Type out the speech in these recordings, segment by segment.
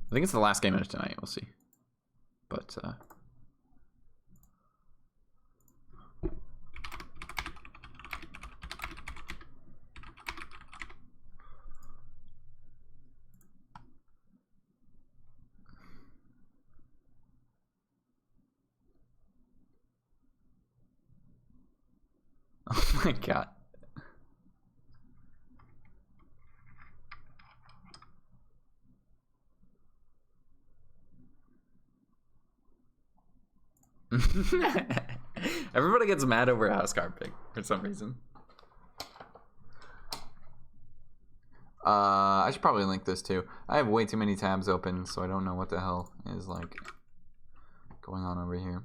I think it's the last game of tonight. We'll see. But oh my god. Everybody gets mad over a house card pick for some reason. I should probably link this too. I have way too many tabs open, so I don't know what the hell is like going on over here.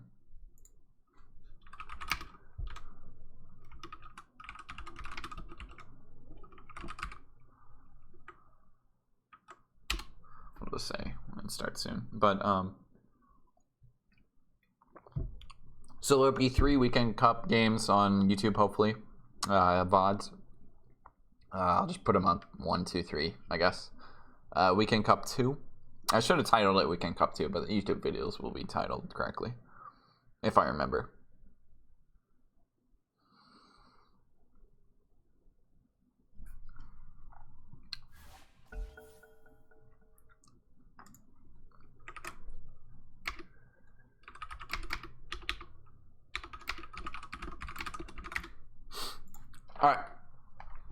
I'll just say I'm gonna start soon, but so there'll be 3 Weekend Cup games on YouTube, hopefully. VODs. I'll just put them on 1, 2, 3, I guess. Weekend Cup 2. I should have titled it Weekend Cup 2, but the YouTube videos will be titled correctly, if I remember. All right.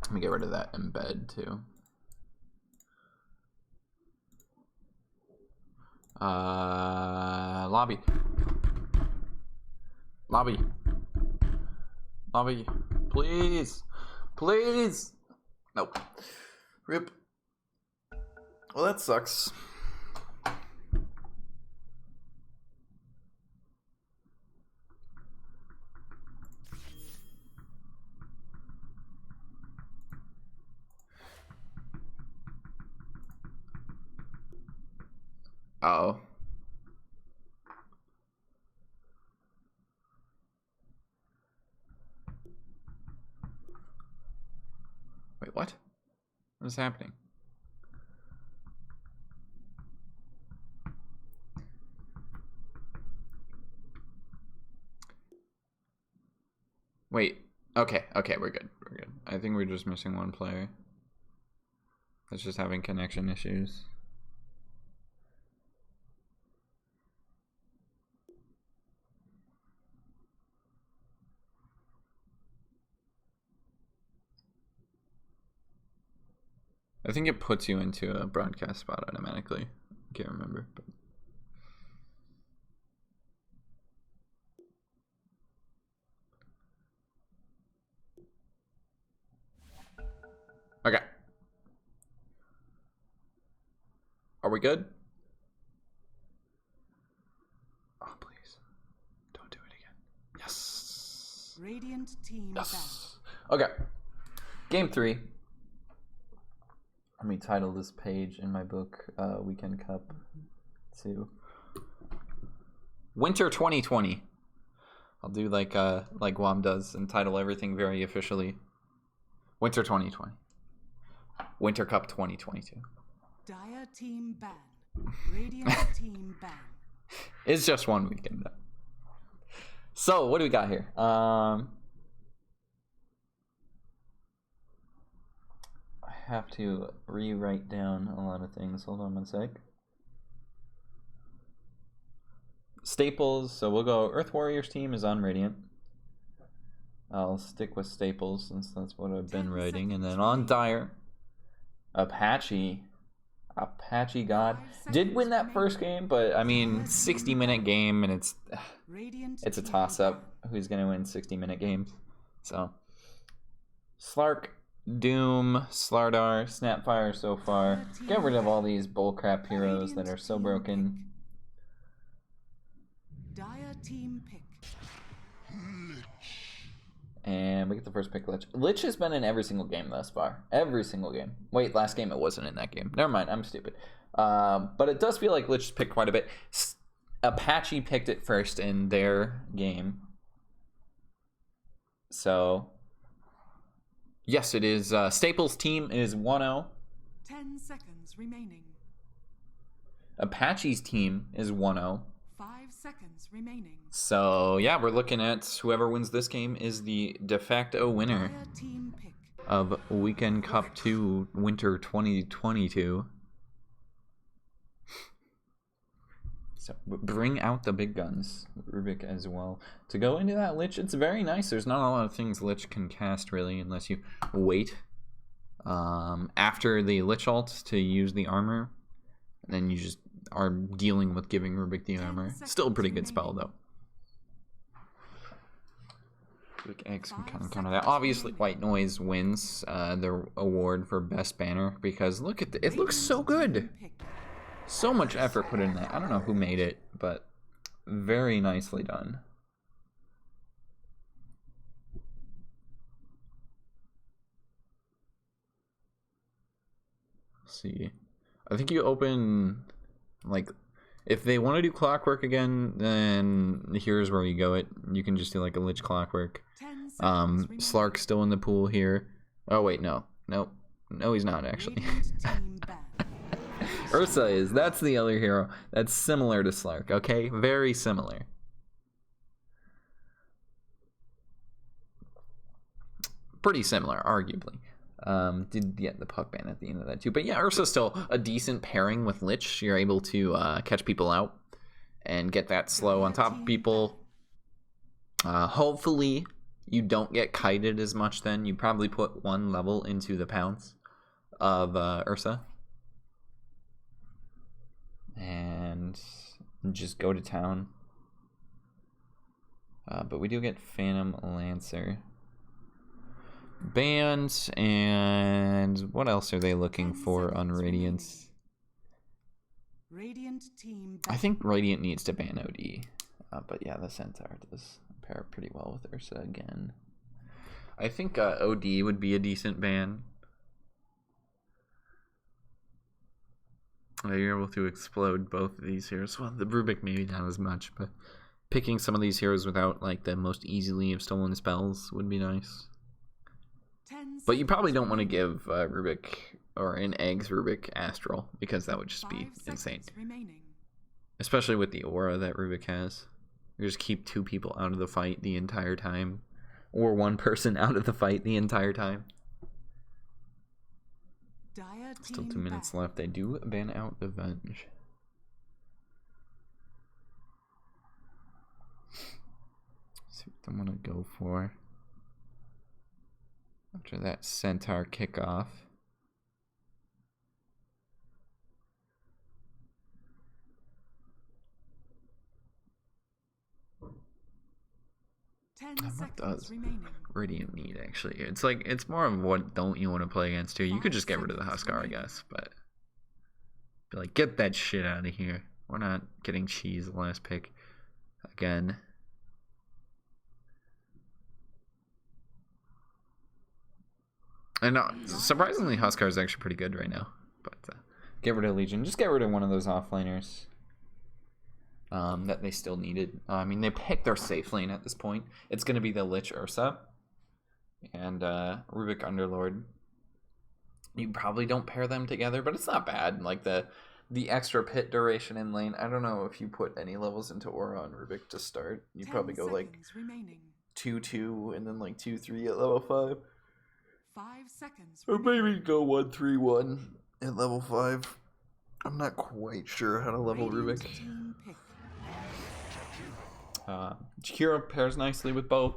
Let me get rid of that embed too. Lobby. Lobby. Lobby. Please. Please. Nope. Rip. Well, that sucks. Uh-oh. Wait, what? What is happening? Wait. Okay, we're good. We're good. I think we're just missing one player. That's just having connection issues. I think it puts you into a broadcast spot automatically. I can't remember, but okay. Are we good? Oh, please. Don't do it again. Yes. Radiant team yes. Okay. Game 3. Let me title this page in my book, Weekend Cup 2. Winter 2020. I'll do like Guam does and title everything very officially. Winter 2020. Winter Cup 2022. Dire team ban. Radiant team ban. It's just one weekend though. So what do we got here? I have to rewrite down a lot of things. Hold on one sec. Staples. So we'll go Earth Warriors team is on Radiant. I'll stick with Staples since that's what I've been writing. And then on Dire, Apache God did win that first game, but I mean 60-minute game, and it's a toss-up who's gonna win 60-minute games. So Slark, Doom, Slardar, Snapfire so far. Get rid of all these bullcrap heroes that are so broken. Dire team pick. And we get the first pick, Lich. Lich has been in every single game thus far. Every single game. Wait, last game it wasn't in that game. Never mind, I'm stupid. But it does feel like Lich has picked quite a bit. Apache picked it first in their game. So, yes, it is. Staples' team is 1-0. 10 seconds remaining. Apache's team is 1-0. 5 seconds remaining. So, yeah, we're looking at whoever wins this game is the de facto winner Dire team pick. of Weekend Cup 2 Winter 2022. So, bring out the big guns, Rubik as well. To go into that Lich, it's very nice. There's not a lot of things Lich can cast, really, unless you wait after the Lich ult to use the armor. And then you just are dealing with giving Rubik the armor. Still a pretty good spell, though. Rubik Eggs can kind of counter that. Obviously, White Noise wins the award for best banner because look at it looks so good. So much effort put in that. I don't know who made it, but very nicely done. Let's see. I think you open, like, if they want to do Clockwork again, then here's where you go it. You can just do like a Lich Clockwork. Slark's still in the pool here. Oh wait, no, he's not actually. Ursa is. That's the other hero that's similar to Slark. Okay, very similar. Pretty similar, arguably. Did get the puck ban at the end of that too. But yeah, Ursa's still a decent pairing with Lich. You're able to catch people out and get that slow on top of people. Hopefully you don't get kited as much then. You probably put 1 level into the pounce of Ursa. And just go to town. But we do get Phantom Lancer banned, and what else are they looking for on Radiance? Radiant team I think Radiant needs to ban OD. But yeah, the Centaur does pair pretty well with Ursa again. I think OD would be a decent ban. You're able to explode both of these heroes. Well, the Rubik maybe not as much, but picking some of these heroes without like the most easily stolen spells would be nice. But you probably don't want to give Rubik or an Eggs Rubik Astral because that would just be insane. Especially with the aura that Rubik has. You just keep 2 people out of the fight the entire time. Or 1 person out of the fight the entire time. Still 2 minutes left. They do ban out the Venge. Let's see what they want to go for. After that Centaur kickoff. What does Radiant need actually? It's like it's more of what don't you want to play against too. You could just get rid of the Huskar, I guess, but be like, get that shit out of here. We're not getting cheese the last pick again. And surprisingly, Huskar is actually pretty good right now. But get rid of Legion. Just get rid of one of those offlaners that they still needed. I mean, they picked their safe lane at this point. It's going to be the Lich Ursa and Rubik Underlord. You probably don't pair them together, but it's not bad. Like the extra pit duration in lane. I don't know if you put any levels into Aura on Rubik to start. You probably go like 2-2 and then like 2-3 at level 5. 5 seconds. Or maybe go 1-3-1 at level 5. I'm not quite sure how to level Rubik. Jakiro pairs nicely with both,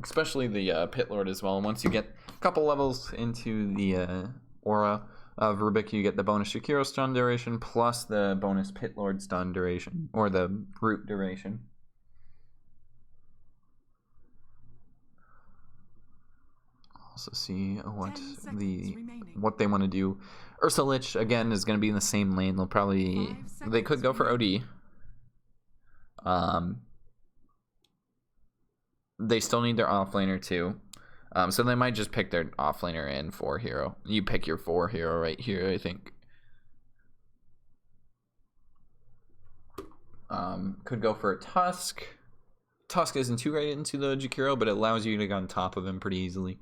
especially the Pit Lord as well. Once you get a couple levels into the aura of Rubik, you get the bonus Jakiro stun duration plus the bonus Pit Lord stun duration, or the root duration. Also see what they want to do. Ursa Lich again is going to be in the same lane. They could go for OD. They still need their offlaner too. So they might just pick their offlaner and 4 hero. You pick your 4 hero right here, I think. Could go for a Tusk. Tusk isn't too great into the Jakiro, but it allows you to get on top of him pretty easily.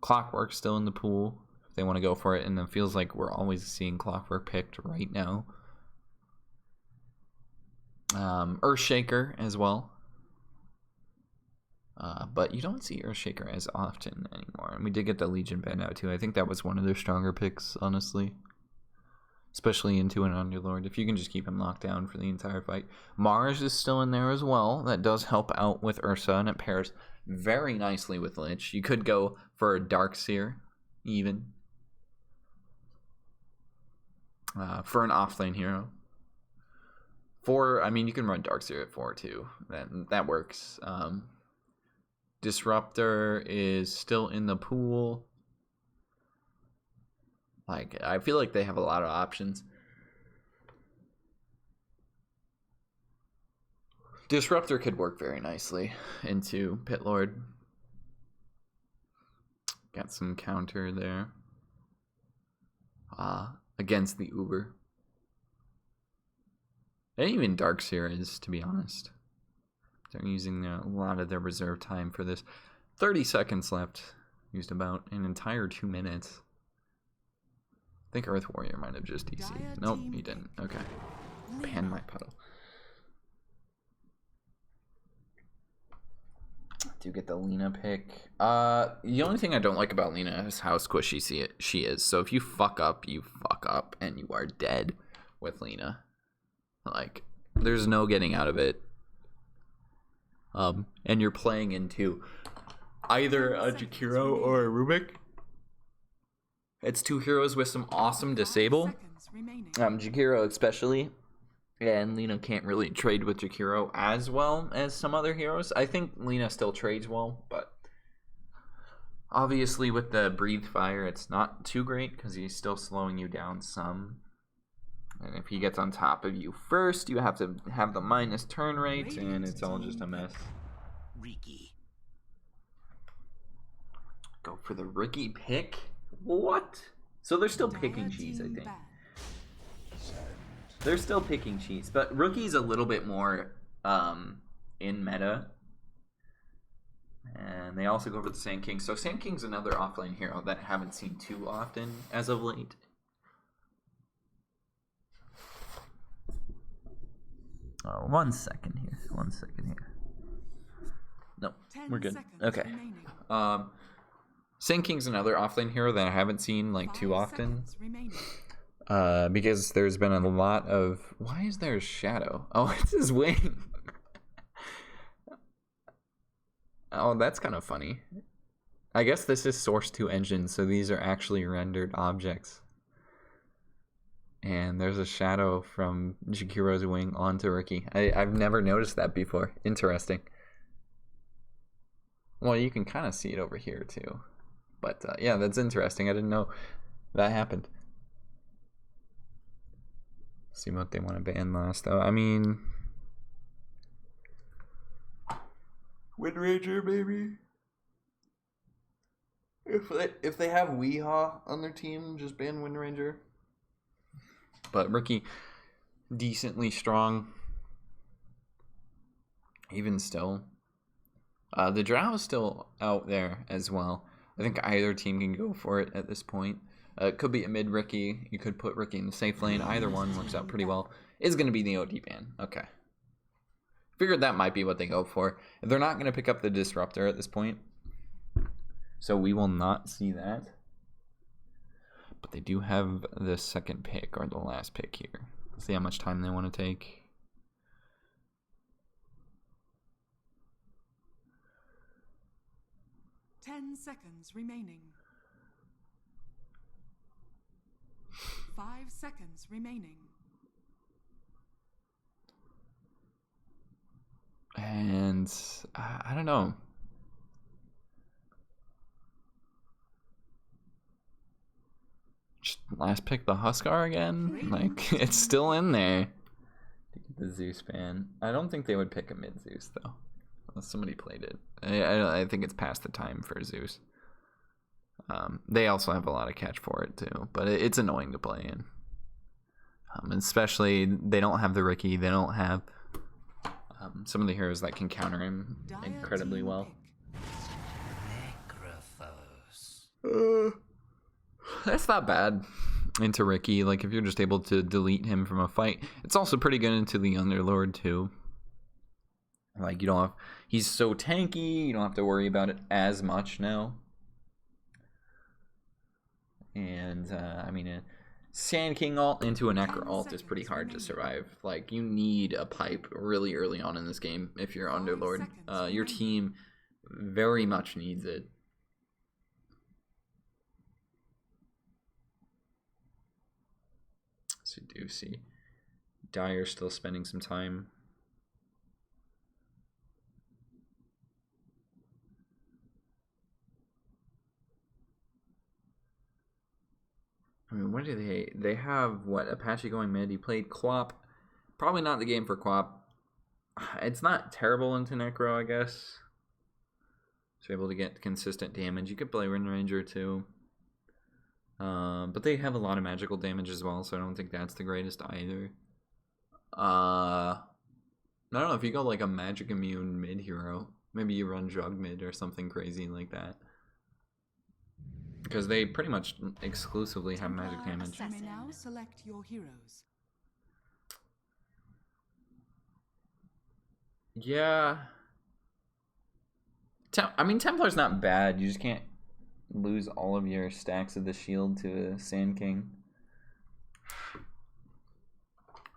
Clockwork still in the pool if they want to go for it, and it feels like we're always seeing Clockwork picked right now. Earthshaker as well. But you don't see Earthshaker as often anymore. And we did get the Legion ban out too. I think that was one of their stronger picks, honestly. Especially into an Underlord. If you can just keep him locked down for the entire fight. Mars is still in there as well. That does help out with Ursa, and it pairs very nicely with Lich. You could go for a Darkseer, even. For an offlane hero. You can run Darkseer at 4 too. That works. Disruptor is still in the pool. Like, I feel like they have a lot of options. Disruptor could work very nicely into Pit Lord. Got some counter there. Against the Uber. And even Darkseer is, to be honest. They're using a lot of their reserve time for this. 30 seconds left. Used about an entire 2 minutes. I think Earth Warrior might have just DC'd. Nope, he didn't. Okay. Pan my puddle. Do get the Lena pick. The only thing I don't like about Lena is how squishy she is. So if you fuck up, and you are dead with Lena. Like, there's no getting out of it. And you're playing into either a Jakiro or a Rubik. It's two heroes with some awesome disable. Jakiro especially. And Lena can't really trade with Jakiro as well as some other heroes. I think Lena still trades well, but obviously with the Breathe Fire, it's not too great because he's still slowing you down some. And if he gets on top of you first, you have to have the minus turn rate, and it's all just a mess. Riki. Go for the rookie pick? What? So they're still picking cheese, I think. They're still picking cheese, but rookie's a little bit more in meta. And they also go for the Sand King. So Sand King's another offlane hero that I haven't seen too often as of late. Oh, 1 second here. 1 second here. No, we're good. Okay. Sand King's another offlane hero that I haven't seen like too often. Because there's been a lot of... Why is there a shadow? Oh, it's his wing. Oh, that's kind of funny. I guess this is Source 2 engine, so these are actually rendered objects. And there's a shadow from Jakiro's wing onto Ricky. I've never noticed that before. Interesting. Well, you can kind of see it over here, too. But, yeah, that's interesting. I didn't know that happened. See what they want to ban last, though. I mean... Wind Ranger, baby. If they have Weehaw on their team, just ban Wind Ranger. But Ricky, decently strong. Even still. The Drow is still out there as well. I think either team can go for it at this point. It could be a mid Ricky. You could put Ricky in the safe lane. Either one works out pretty well. It's going to be the OD ban. Okay. Figured that might be what they go for. They're not going to pick up the Disruptor at this point. So we will not see that. But they do have the second pick, or the last pick here. Let's see how much time they want to take. Ten seconds remaining. 5 seconds remaining. And I don't know. Just last pick the Huskar again? Like, it's still in there. The Zeus ban. I don't think they would pick a mid Zeus though. Unless somebody played it. I think it's past the time for Zeus. They also have a lot of catch for it too, but it's annoying to play in. Especially they don't have the Ricky. They don't have some of the heroes that can counter him incredibly well. That's not bad. into Ricky. Like, if you're just able to delete him from a fight, it's also pretty good into the Underlord, too. Like, you don't have... He's so tanky, you don't have to worry about it as much now. And, I mean, a Sand King ult into a Necro ult is pretty hard to survive. Like, you need a pipe really early on in this game if you're Underlord. Your team very much needs it. So you do see Dire still spending some time. I mean, what do they have? What, Apache going mid? He played Quap. Probably not the game for Quap. It's not terrible into Necro, I guess. So able to get consistent damage. You could play Wind Ranger too. But they have a lot of magical damage as well, so I don't think that's the greatest either. I don't know, if you go like a magic immune mid hero, maybe you run Jug mid or something crazy like that. Because they pretty much exclusively have magic damage. You may now select your heroes. Yeah. I mean, Templar's not bad. You just can't lose all of your stacks of the shield to a Sand King.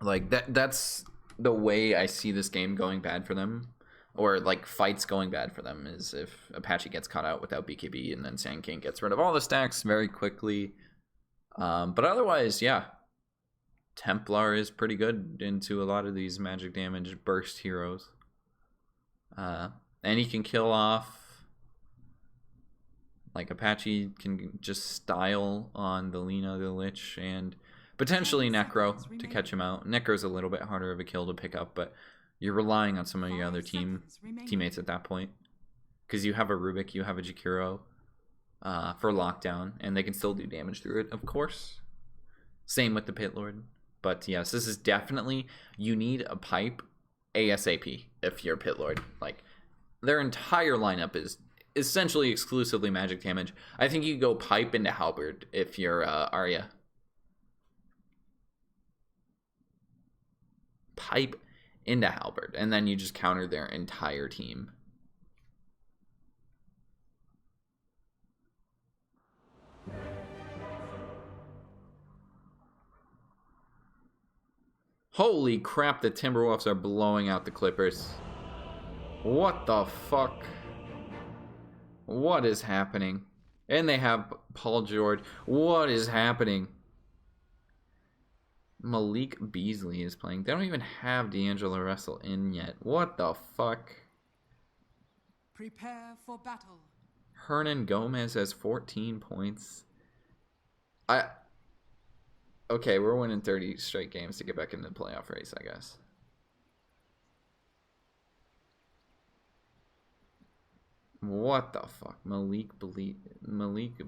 Like, that's the way I see this game going bad for them. Or, like, fights going bad for them, is if Apache gets caught out without BKB and then Sand King gets rid of all the stacks very quickly. But otherwise, yeah. Templar is pretty good into a lot of these magic damage burst heroes. And he can kill off. Like, Apache can just style on the Lina, the Lich, and potentially Necro to catch him out. Necro's a little bit harder of a kill to pick up, but you're relying on some of your other teammates at that point. Because you have a Rubik, you have a Jakiro for lockdown, and they can still do damage through it, of course. Same with the Pit Lord. But yes, this is definitely, you need a pipe ASAP if you're Pit Lord. Like, their entire lineup is essentially exclusively magic damage. I think you go pipe into Halberd if you're Arya. Pipe into Halberd, and then you just counter their entire team. Holy crap, the Timberwolves are blowing out the Clippers. What the fuck? What is happening? And they have Paul George. What is happening? Malik Beasley is playing. They don't even have D'Angelo Russell in yet. What the fuck? Prepare for battle. Hernan Gomez has 14 points. Okay, we're winning 30 straight games to get back into the playoff race, I guess. What the fuck? Malik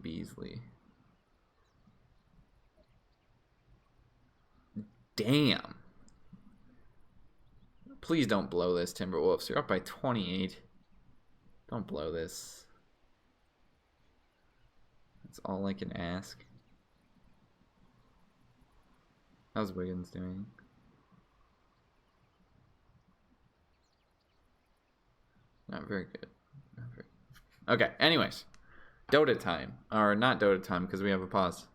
Beasley. Damn. Please don't blow this, Timberwolves. You're up by 28. Don't blow this. That's all I can ask. How's Wiggins doing? Not very good. Not very... Okay, anyways. Dota time. Or not Dota time, because we have a pause.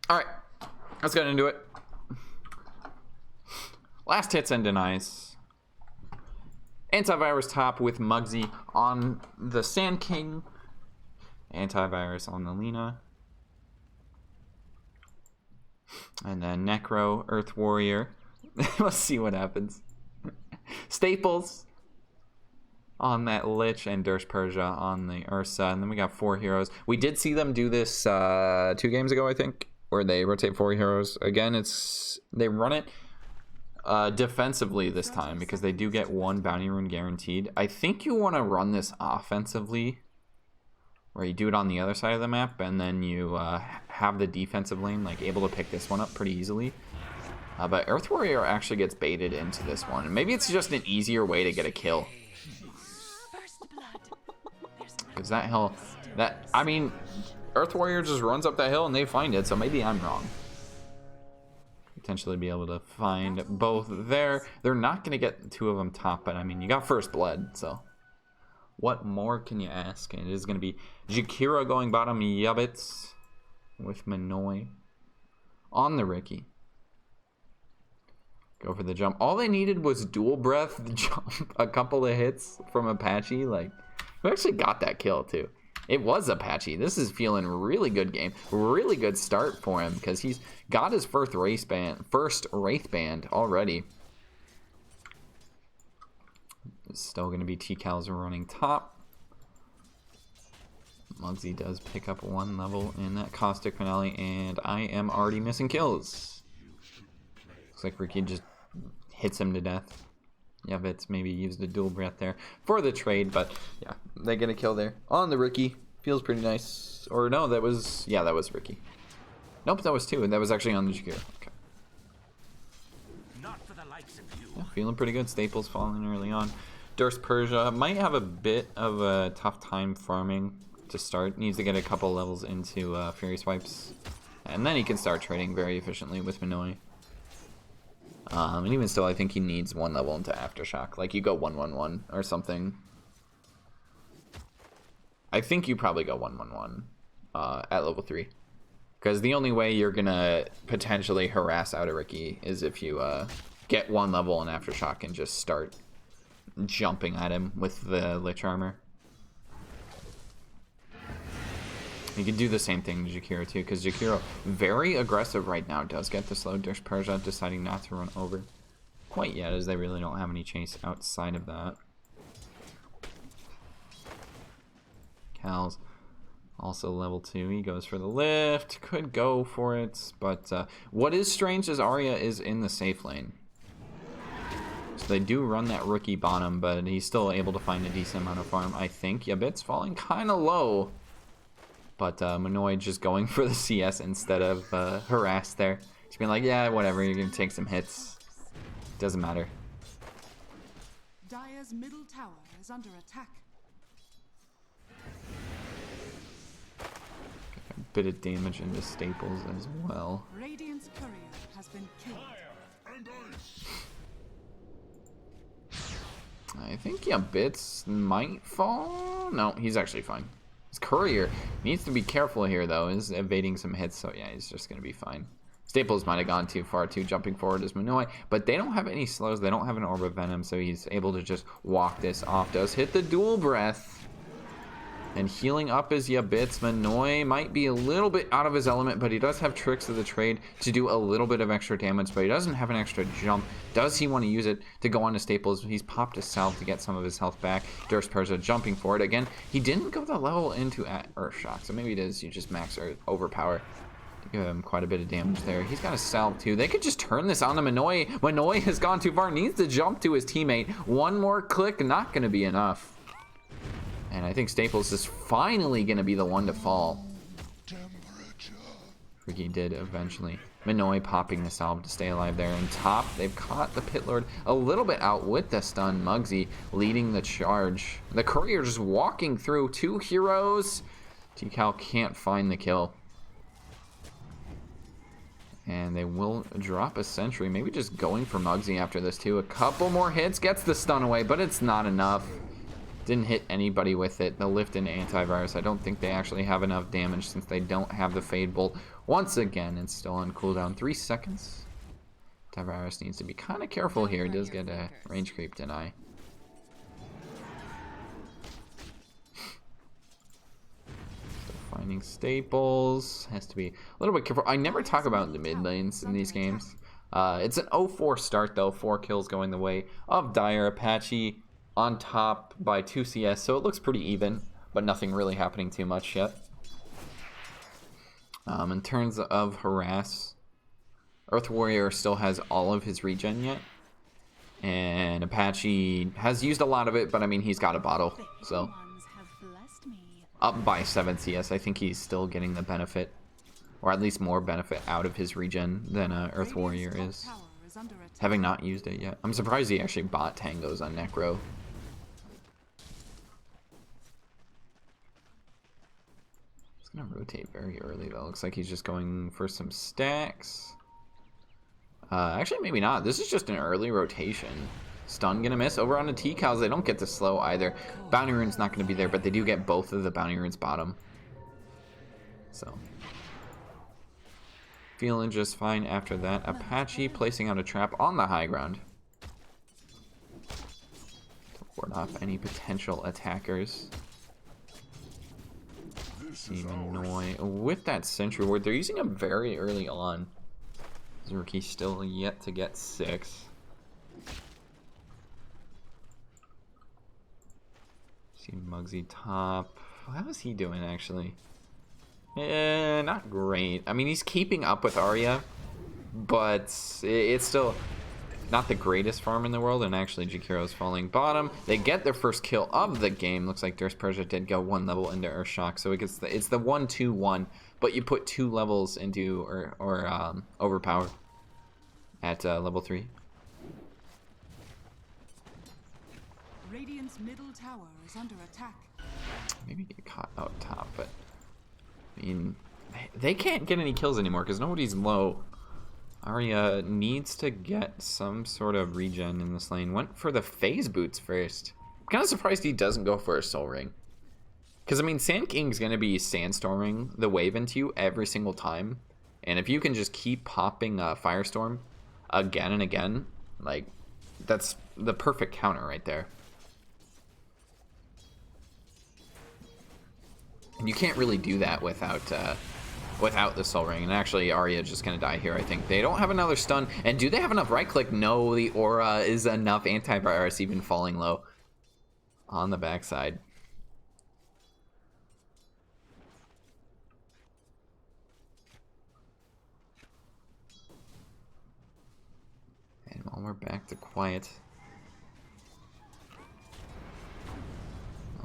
Alright, let's get into it. Last hits and denies. Antivirus top with Muggsy on the Sand King. Antivirus on the Lina. And then Necro, Earth Warrior. Let's see what happens. Staples. on that Lich and Durst Persia on the Ursa. And then we got 4 heroes. We did see them do this 2 games ago, I think, where they rotate 4 heroes. Again, they run it defensively this time because they do get 1 bounty rune guaranteed. I think you want to run this offensively, where you do it on the other side of the map, and then you have the defensive lane like able to pick this one up pretty easily. But Earth Warrior actually gets baited into this one, and maybe it's just an easier way to get a kill. Because that hill, I mean, Earth Warrior just runs up that hill and they find it, so maybe I'm wrong. Potentially be able to find both there. They're not going to get 2 of them top, but I mean, you got first blood, so what more can you ask? And it is going to be Jakiro going bottom, Yubbits with Minoy on the Ricky. Go for the jump. All they needed was dual breath jump, a couple of hits from Apache. Like, we actually got that kill too. It was Apache. This is feeling really good game. Really good start for him because he's got his first Wraith Band already. It's still going to be TCals running top. Muggsy does pick up 1 level in that Caustic Finale, and I am already missing kills. Looks like Ricky just hits him to death. Yeah, Vitz maybe used a dual breath there for the trade, but yeah, they get a kill there on the Ricky. Feels pretty nice. Or no, that was Ricky. Nope, that was 2. That was actually on the Jakiro. Okay. Not for the likes of you. Yeah, feeling pretty good. Staples falling early on. Durst Persia might have a bit of a tough time farming to start. Needs to get a couple levels into Fury Swipes, and then he can start trading very efficiently with Minoy. And even still, I think he needs 1 level into Aftershock. Like, you go 1-1-1 or something. I think you probably go 1-1-1 at level 3. Because the only way you're going to potentially harass out a Ricky is if you get 1 level in Aftershock and just start jumping at him with the Lich Armor. You can do the same thing to Jakiro too, because Jakiro, very aggressive right now, does get the slow. Durst Persia deciding not to run over quite yet, as they really don't have any chase outside of that. Cal's also level 2. He goes for the lift. Could go for it, but what is strange is Arya is in the safe lane. So they do run that rookie bottom, but he's still able to find a decent amount of farm, I think. Yabit's falling kind of low. But Minoy just going for the CS instead of harass there. He's being like, yeah, whatever, you're going to take some hits. Doesn't matter. Dire's middle tower is under attack. A bit of damage into Staples as well. Radiant's courier has been killed. I think Yabits might fall. No, he's actually fine. His courier needs to be careful here, though. Is evading some hits, so yeah, he's just going to be fine. Staples might have gone too far, too. Jumping forward is Minoy, but they don't have any slows. They don't have an Orb of Venom, so he's able to just walk this off. Does hit the dual breath. And healing up is Yabits. Minoy might be a little bit out of his element, but he does have tricks of the trade to do a little bit of extra damage, but he doesn't have an extra jump. Does he want to use it to go on to Staples? He's popped a Salve to get some of his health back. Durst Persia jumping forward. Again, he didn't go the level into Earthshock, so maybe it is you just max or overpower to give him quite a bit of damage there. He's got a Salve too. They could just turn this on to Minoy. Minoy has gone too far. Needs to jump to his teammate. One more click, not going to be enough. And I think Staples is finally going to be the one to fall. Ricky did eventually. Minoy popping the Salve to stay alive there. And top, they've caught the Pit Lord a little bit out with the stun. Muggsy leading the charge. The courier just walking through 2 heroes. TCal can't find the kill. And they will drop a sentry. Maybe just going for Muggsy after this too. A couple more hits, gets the stun away, but it's not enough. Didn't hit anybody with it. The lift into antivirus. I don't think they actually have enough damage since they don't have the Fade Bolt. Once again, it's still on cooldown. 3 seconds. Antivirus needs to be kind of careful here. It does get a range creep deny. Still finding Staples. Has to be a little bit careful. I never talk about the mid lanes in these games. It's an 0-4 start though. 4 kills going the way of Dire. Apache on top by 2 CS, so it looks pretty even, but nothing really happening too much yet. In terms of harass, Earth Warrior still has all of his regen yet, and Apache has used a lot of it, but I mean, he's got a bottle, so up by 7 CS. I think he's still getting the benefit, or at least more benefit out of his regen than Earth Warrior is, having not used it yet. I'm surprised he actually bought tangos on Necro. He's gonna rotate very early though. Looks like he's just going for some stacks. Actually, maybe not. This is just an early rotation. Stun gonna miss. Over on the T-Cows, they don't get to slow either. Bounty Rune's not gonna be there, but they do get both of the Bounty Runes bottom. So, feeling just fine after that. Apache placing out a trap on the high ground to ward off any potential attackers. Seeminoy with that Sentry Ward. They're using him very early on. Zerky still yet to get 6. See Muggsy top. How is he doing actually? Not great. I mean, he's keeping up with Arya, but it's still not the greatest farm in the world. And actually, Jakiro's falling bottom. They get their first kill of the game. Looks like Durst Persia did go 1 level into Earthshock, so it's the 1-2-1. But you put 2 levels into or overpower at level 3. Radiant's middle tower is under attack. Maybe get caught out top, but I mean, they can't get any kills anymore because nobody's low. Arya needs to get some sort of regen in this lane. Went for the phase boots first. I'm kind of surprised he doesn't go for a soul ring. Because, I mean, Sand King's going to be sandstorming the wave into you every single time. And if you can just keep popping Firestorm again and again, like, that's the perfect counter right there. And you can't really do that without the Soul Ring. And actually, Arya's just going to die here, I think. They don't have another stun. And do they have enough right-click? No, the aura is enough antivirus, even falling low on the backside. And while we're back to quiet,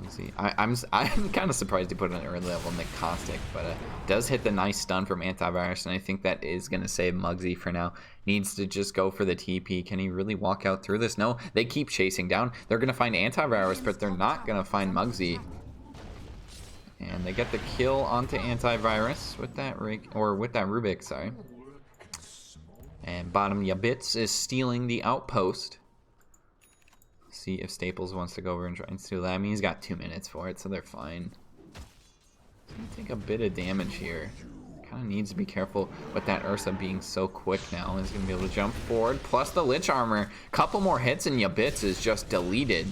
let's see. I'm kind of surprised he put an early level Nick Caustic, but does hit the nice stun from antivirus, and I think that is going to save Muggsy for now. Needs to just go for the TP. Can he really walk out through this? No, they keep chasing down. They're going to find antivirus, but they're not going to find Muggsy. And they get the kill onto antivirus with that Rubik, sorry. And bottom Yabits is stealing the outpost. See if Staples wants to go over and try and steal that. I mean, he's got 2 minutes for it, so they're fine. He's gonna take a bit of damage here. Kind of needs to be careful with that Ursa being so quick now. He's gonna be able to jump forward. Plus the Lich Armor. Couple more hits and Yabits is just deleted.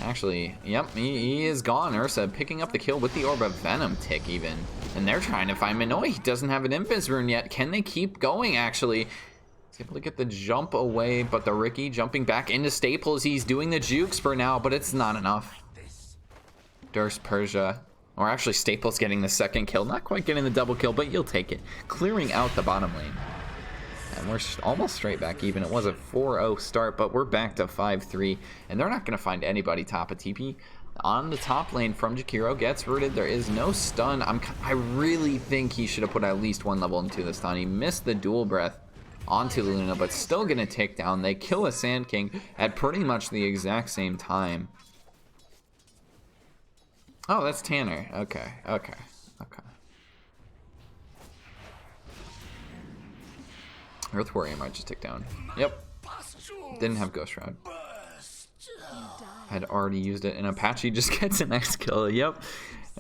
Actually, yep, he is gone. Ursa picking up the kill with the Orb of Venom tick even. And they're trying to find Minoy. He doesn't have an Invis rune yet. Can they keep going, actually? He's able to get the jump away, but the Ricky jumping back into Staples. He's doing the jukes for now, but it's not enough. Durst Persia, or actually Staples getting the second kill. Not quite getting the double kill, but you'll take it. Clearing out the bottom lane. And we're almost straight back even. It was a 4-0 start, but we're back to 5-3. And they're not going to find anybody top of TP. On the top lane from Jakiro, gets rooted. There is no stun. I really think he should have put at least 1 level into the stun. He missed the dual breath onto Luna, but still going to take down. They kill a Sand King at pretty much the exact same time. Oh, that's Tanner. Okay. Earth Warrior might just take down. Yep. Didn't have Ghost Shroud. Had already used it, and Apache just gets a nice kill. Yep.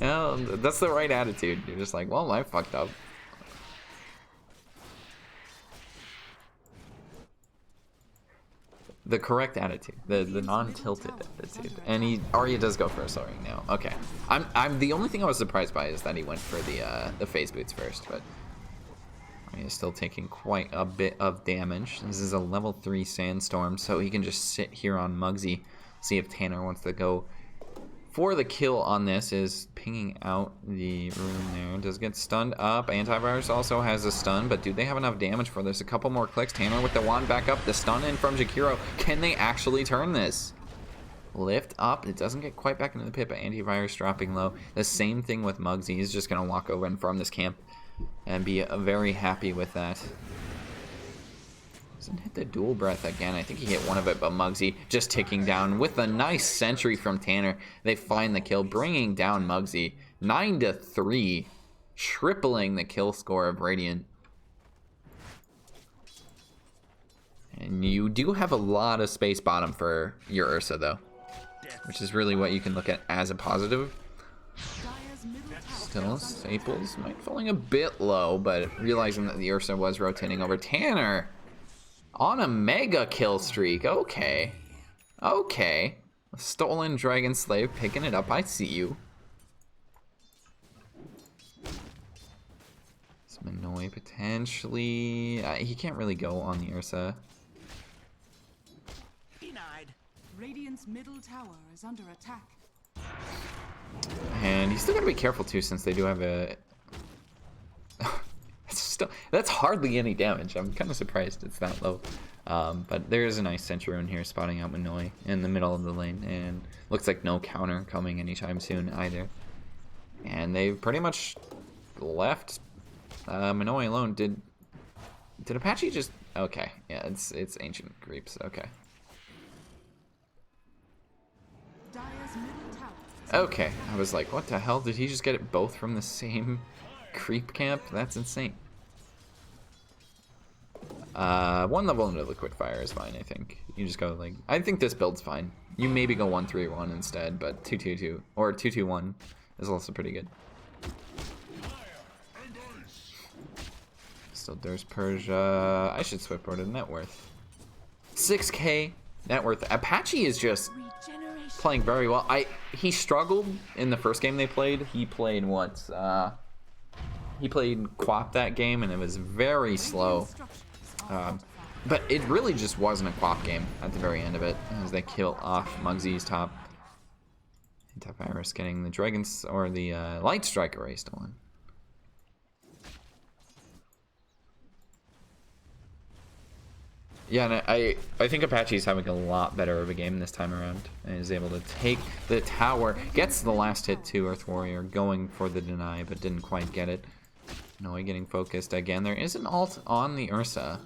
Well, that's the right attitude. You're just like, well, I fucked up. The correct attitude, the non-tilted attitude, and Arya does go for a Soul Ring now. Okay, I'm the only thing I was surprised by is that he went for the phase boots first, but Arya's still taking quite a bit of damage. This is a level 3 sandstorm, so he can just sit here on Muggsy See if Tanner wants to go for the kill on this. Is pinging out the room there. Does get stunned up. Antivirus also has a stun, but do they have enough damage for this? A couple more clicks. Tanner with the wand back up. The stun in from Jakiro. Can they actually turn this? Lift up. It doesn't get quite back into the pit, but antivirus dropping low. The same thing with Muggsy. He's just going to walk over and farm this camp and be very happy with that. Doesn't hit the dual breath again. I think he hit one of it, but Muggsy just ticking down with a nice sentry from Tanner. They find the kill, bringing down Muggsy 9-3, tripling the kill score of Radiant. And you do have a lot of space bottom for your Ursa, though, which is really what you can look at as a positive. Still, Staples might falling a bit low, but realizing that the Ursa was rotating over. Tanner on a mega kill streak. Okay. Okay. Stolen Dragon Slave picking it up. I see you. Minoy potentially. He can't really go on the Ursa. Denied. Radiant's middle tower is under attack. And he's still got to be careful too, since they do have a. That's hardly any damage. I'm kind of surprised it's that low. But there is a nice sentry rune here spotting out Minoy in the middle of the lane, and looks like no counter coming anytime soon either. And they've pretty much left Minoy alone. Did Apache just? Okay, yeah, it's ancient creeps. Okay. Okay, I was like, what the hell? Did he just get it both from the same creep camp? That's insane. One level into liquid fire is fine, I think. You just go like, I think this build's fine. You maybe go 1-3-1 instead, but 2-2-2 or 2-2-1 is also pretty good. Still there's Persia. I should switch over to net worth. 6k net worth. Apache is just playing very well. He struggled in the first game they played. He played what? He played Quap that game, and it was very slow. But it really just wasn't a Quap game at the very end of it, as they kill off Muggsy's top. Antivirus getting the Dragons or the Light Strike array stolen. Yeah, and I think Apache's having a lot better of a game this time around, and is able to take the tower, gets the last hit to Earth Warrior, going for the deny, but didn't quite get it. Noi getting focused again. There is an ult on the Ursa.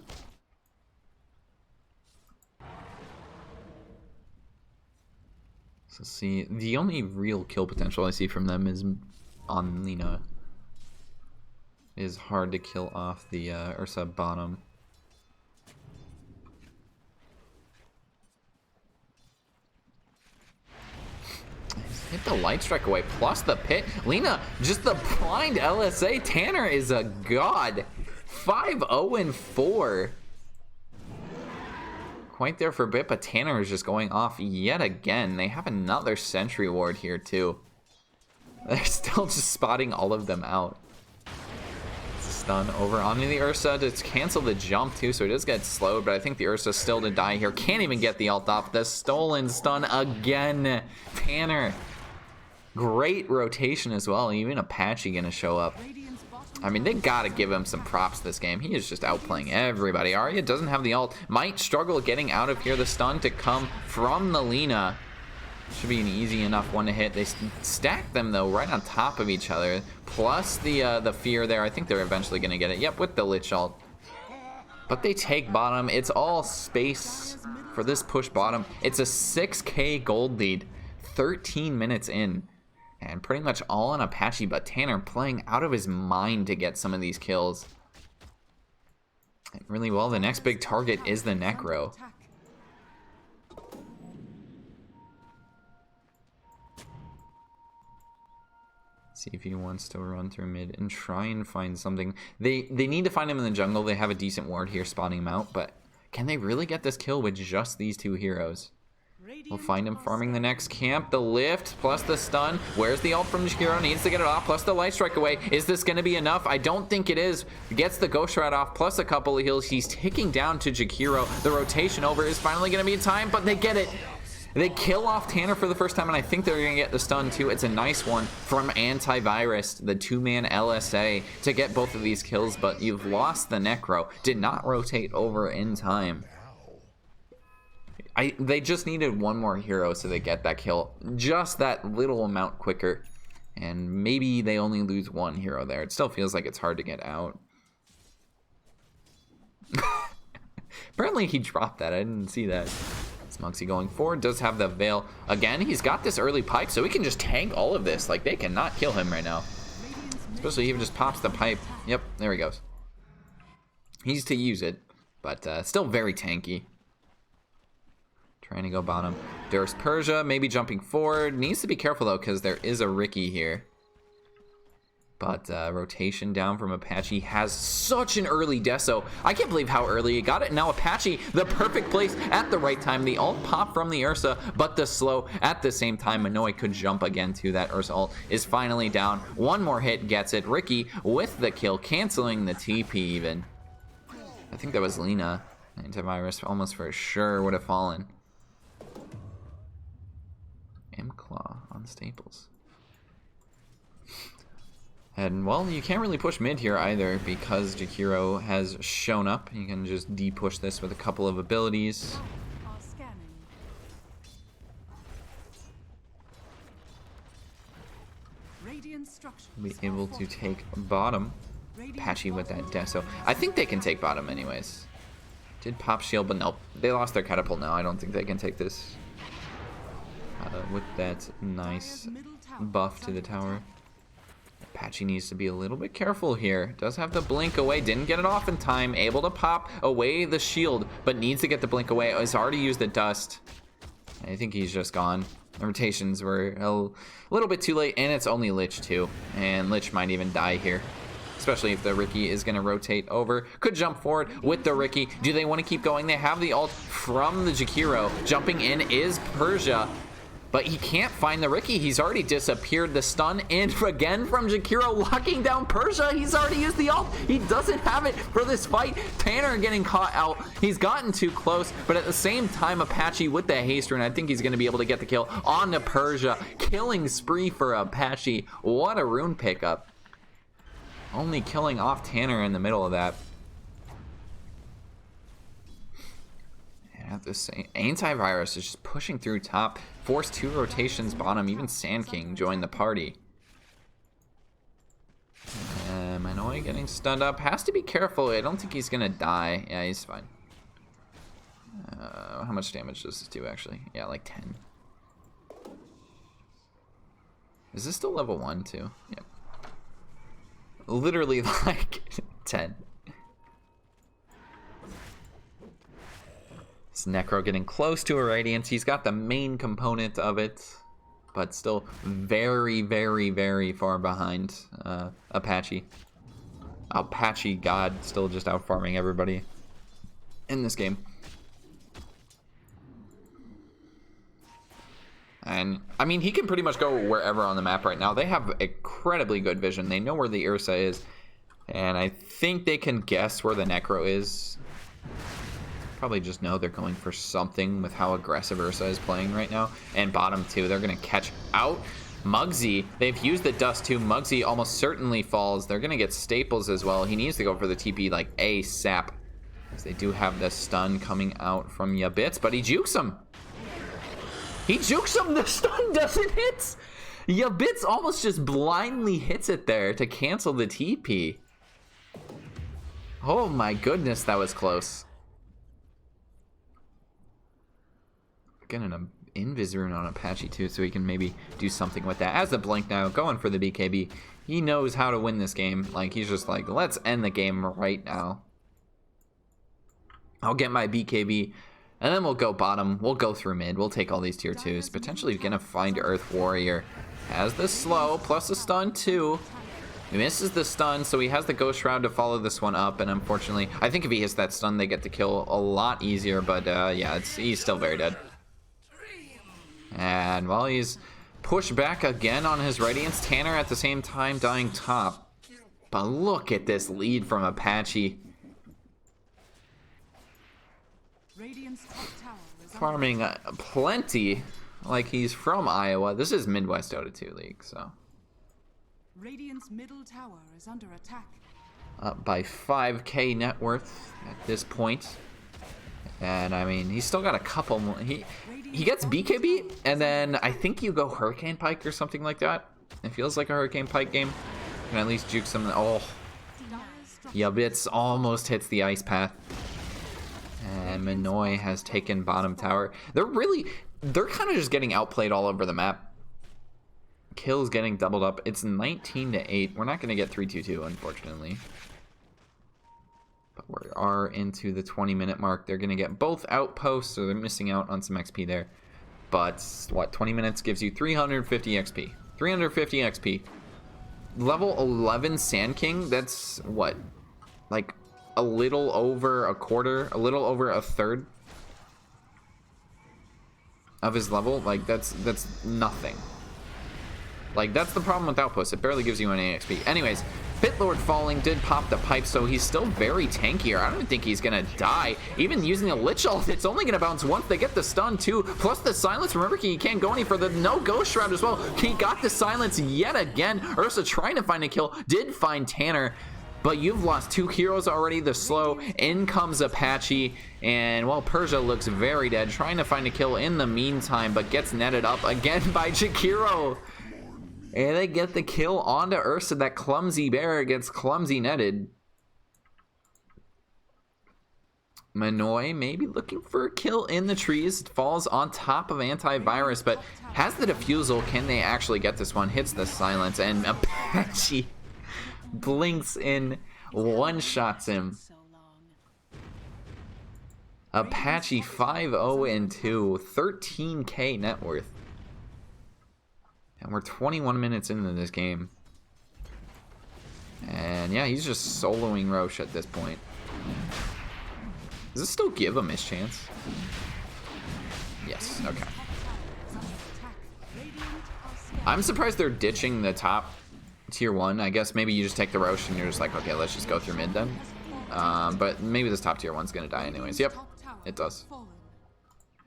So see, the only real kill potential I see from them is on Lina. It is hard to kill off the Ursa bottom. Hit the light strike away, plus the pit. Lina, just the blind LSA. Tanner is a god. 5-0-4. Quite there for a bit, but Tanner is just going off yet again. They have another sentry ward here too. They're still just spotting all of them out. Stun over onto the Ursa to cancel the jump too, so it does get slowed, but I think the Ursa's still to die here. Can't even get the ult off. The stolen stun again. Tanner. Great rotation as well. Even Apache gonna show up. I mean, they gotta give him some props this game. He is just outplaying everybody. Arya doesn't have the ult. Might struggle getting out of here. The stun to come from the Lina. Should be an easy enough one to hit. They stack them though right on top of each other. Plus the fear there. I think they're eventually gonna get it. Yep, with the Lich ult. But they take bottom. It's all space for this push bottom. It's a 6k gold lead. 13 minutes in. And pretty much all on Apache, but Tanner playing out of his mind to get some of these kills. And really well, the next big target is the Necro. See if he wants to run through mid and try and find something. They need to find him in the jungle. They have a decent ward here spawning him out, but can they really get this kill with just these two heroes? We'll find him farming the next camp. The lift plus the stun. Where's the ult from Jakiro? Needs to get it off. Plus the light strike away. Is this going to be enough? I don't think it is. Gets the ghost shroud off plus a couple of heals. He's ticking down to Jakiro. The rotation over is finally going to be in time, but they get it. They kill off Tanner for the first time, and I think they're going to get the stun too. It's a nice one from Antivirus, the 2-man LSA, to get both of these kills, but you've lost the Necro. Did not rotate over in time. They just needed one more hero so they get that kill. Just that little amount quicker. And maybe they only lose one hero there. It still feels like it's hard to get out. Apparently he dropped that. I didn't see that. Smugsy going forward. Does have the Veil. Again, he's got this early pipe, so he can just tank all of this. Like, they cannot kill him right now. Especially if he just pops the pipe. Yep, there he goes. He's to use it, but still very tanky. Trying to go bottom. There's Persia, maybe jumping forward. Needs to be careful, though, because there is a Ricky here. But rotation down from Apache has such an early deso. I can't believe how early he got it. Now Apache, the perfect place at the right time. The ult pop from the Ursa, but the slow at the same time. Manoy could jump again to that Ursa ult. Is finally down. One more hit gets it. Ricky with the kill, canceling the TP even. I think that was Lena. Antivirus almost for sure would have fallen. M-Claw on Staples. And, well, you can't really push mid here either because Jakiro has shown up. You can just de-push this with a couple of abilities. Be able to take bottom. Apache with that deso. I think they can take bottom anyways. Did pop shield, but nope. They lost their catapult now. I don't think they can take this. With that nice buff to the tower. Apache needs to be a little bit careful here. Does have the blink away. Didn't get it off in time. Able to pop away the shield, but needs to get the blink away. Has already used the dust. I think he's just gone. The rotations were a little bit too late, and it's only Lich too. And Lich might even die here. Especially if the Ricky is going to rotate over. Could jump forward with the Ricky. Do they want to keep going? They have the ult from the Jakiro. Jumping in is Persia. But he can't find the Ricky. He's already disappeared. The stun in again from Jakiro, locking down Persia. He's already used the ult. He doesn't have it for this fight. Tanner getting caught out. He's gotten too close, but at the same time, Apache with the haste rune, I think he's going to be able to get the kill on the Persia. Killing spree for Apache. What a rune pickup. Only killing off Tanner in the middle of that. At the same, Antivirus is just pushing through top. Forced 2 rotations bottom. Even Sand King joined the party. Manoy getting stunned up. Has to be careful. I don't think he's going to die. Yeah, he's fine. How much damage does this do, actually? Yeah, like 10. Is this still level 1, too? Yep. Literally, like, 10. This Necro getting close to a Radiance. He's got the main component of it, but still very, very, very far behind Apache. Apache God still just out farming everybody in this game. And, I mean, he can pretty much go wherever on the map right now. They have incredibly good vision. They know where the Ursa is, and I think they can guess where the Necro is. Probably just know they're going for something with how aggressive Ursa is playing right now. And bottom too, they're going to catch out Muggsy. They've used the dust too. Muggsy almost certainly falls. They're going to get Staples as well. He needs to go for the TP like ASAP. Because they do have the stun coming out from Yabits, but he jukes him. He jukes him. The stun doesn't hit. Yabits almost just blindly hits it there to cancel the TP. Oh my goodness, that was close. Getting an invis rune on Apache too, so he can maybe do something with that. As the blink now, going for the BKB. He knows how to win this game. Like, he's just like, let's end the game right now. I'll get my BKB, and then we'll go bottom. We'll go through mid. We'll take all these tier 2s. Potentially gonna find Earth Warrior. Has the slow, plus a stun too. He misses the stun, so he has the Ghost Shroud to follow this one up, and unfortunately, I think if he hits that stun, they get the kill a lot easier, but yeah, he's still very dead. And while he's pushed back again on his Radiance, Tanner at the same time dying top. But look at this lead from Apache. Radiant's top tower is farming plenty, like he's from Iowa. This is Midwest Dota 2 League, so. Radiant's middle tower is under attack. Up by 5k net worth at this point. And I mean, he's still got a couple more. He gets BKB, and then I think you go Hurricane Pike or something like that. It feels like a Hurricane Pike game. Can at least juke some. Oh, Yabits almost hits the ice path. And Minoy has taken bottom tower. They're kind of just getting outplayed all over the map. Kills getting doubled up. It's 19-8. We're not going to get 3-2-2, unfortunately. But we are into the 20-minute mark. They're going to get both outposts, so they're missing out on some XP there. But, what, 20 minutes gives you 350 XP. 350 XP. Level 11 Sand King, that's, what, like a little over a quarter, a little over a third of his level. Like, that's nothing. Like, that's the problem with Outpost. It barely gives you any XP. Anyways, Pitlord falling did pop the pipe, so he's still very tanky here. I don't think he's going to die. Even using a Lich Ult, it's only going to bounce once. They get the stun, too. Plus the silence. Remember, he can't go any further. No Ghost Shroud as well. He got the silence yet again. Ursa trying to find a kill. Did find Tanner. But you've lost 2 heroes already. The slow. In comes Apache. And, well, Persia looks very dead. Trying to find a kill in the meantime, but gets netted up again by Jakiro. And they get the kill onto Ursa. That clumsy bear gets clumsy netted. Minoy maybe looking for a kill in the trees. Falls on top of Antivirus, but has the defusal. Can they actually get this one? Hits the silence, and Apache blinks in, one-shots him. Apache 5-0-2, 13k net worth. And we're 21 minutes into this game. And yeah, he's just soloing Roche at this point. Does this still give him his chance? Yes, okay. I'm surprised they're ditching the top tier 1. I guess maybe you just take the Roche and you're just like, okay, let's just go through mid then. But maybe this top tier 1's gonna die anyways. Yep, it does.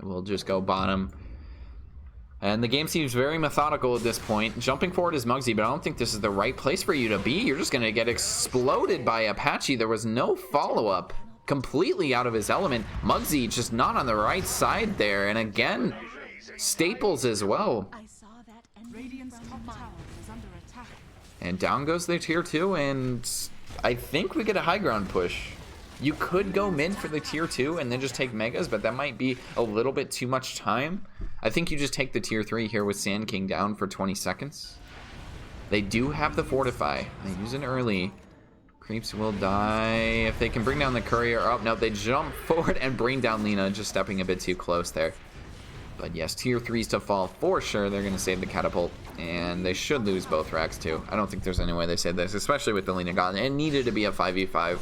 We'll just go bottom. And the game seems very methodical at this point. Jumping forward is Muggsy, but I don't think this is the right place for you to be. You're just going to get exploded by Apache. There was no follow-up. Completely out of his element. Muggsy just not on the right side there. And again, Staples as well. And down goes their tier 2, and I think we get a high ground push. You could go mid for the tier 2 and then just take megas, but that might be a little bit too much time. I think you just take the tier 3 here with Sand King down for 20 seconds. They do have the Fortify. They use it early. Creeps will die. If they can bring down the courier. Oh, no, they jump forward and bring down Lina, just stepping a bit too close there. But yes, tier 3s to fall for sure. They're going to save the catapult, and they should lose both racks too. I don't think there's any way they save this, especially with the Lina gone. It needed to be a 5v5.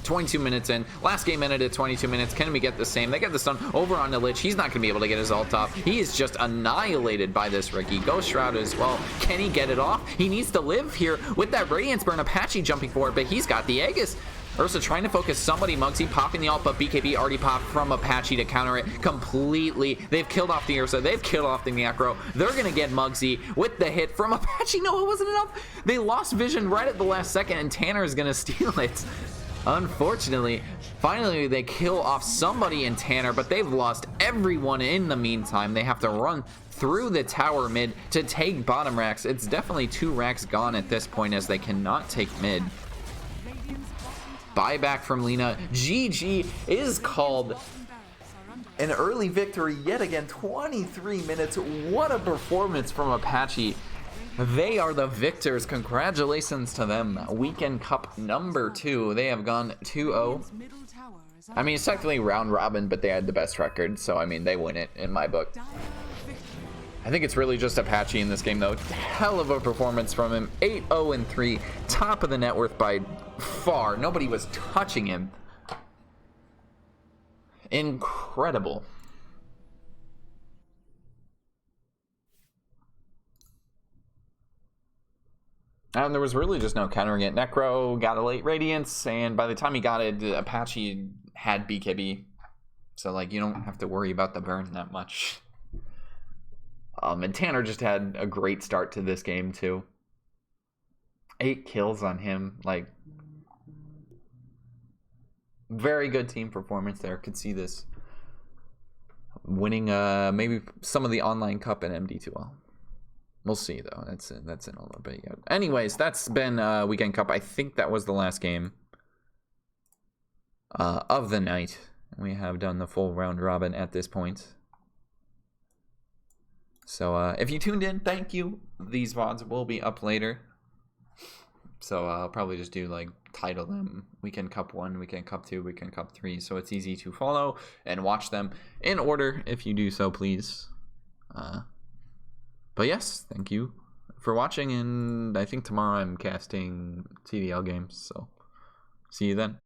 22 minutes in. Last game ended at 22 minutes. Can we get the same? They get the stun over on the Lich. He's not going to be able to get his ult off. He is just annihilated by this Ricky. Ghost Shroud as well. Can he get it off? He needs to live here with that Radiance Burn. Apache jumping forward, but he's got the Aegis. Ursa trying to focus somebody. Muggsy popping the ult, but BKB already popped from Apache to counter it completely. They've killed off the Ursa. They've killed off the Necro. They're going to get Muggsy with the hit from Apache. No, it wasn't enough. They lost vision right at the last second, and Tanner is going to steal it. Unfortunately, finally they kill off somebody in Tanner, but they've lost everyone in the meantime. They have to run through the tower mid to take bottom racks. It's definitely 2 racks gone at this point as they cannot take mid. Buyback from Lina. GG is called. An early victory yet again. 23 minutes. What a performance from Apache. They are the victors. Congratulations to them. Weekend Cup number 2. They have gone 2-0. I mean, it's technically round robin, but they had the best record, so I mean, they win it in my book. I think it's really just Apache in this game, though. Hell of a performance from him. 8-0-3. Top of the net worth by far. Nobody was touching him. Incredible. And there was really just no countering it. Necro got a late Radiance, and by the time he got it, Apache had BKB, So, like, you don't have to worry about the burn that much. And Tanner just had a great start to this game, too. 8 kills on him. Like, very good team performance there. Could see this winning maybe some of the online cup in MD2L. We'll see, though. That's in a little bit yet. Anyways, that's been Weekend Cup. I think that was the last game of the night. We have done the full round robin at this point. So if you tuned in, thank you. These VODs will be up later. So I'll probably just do, like, title them Weekend Cup 1, Weekend Cup 2, Weekend Cup 3. So it's easy to follow and watch them in order if you do so, please. But yes, thank you for watching. And I think tomorrow I'm casting TDL games. So see you then.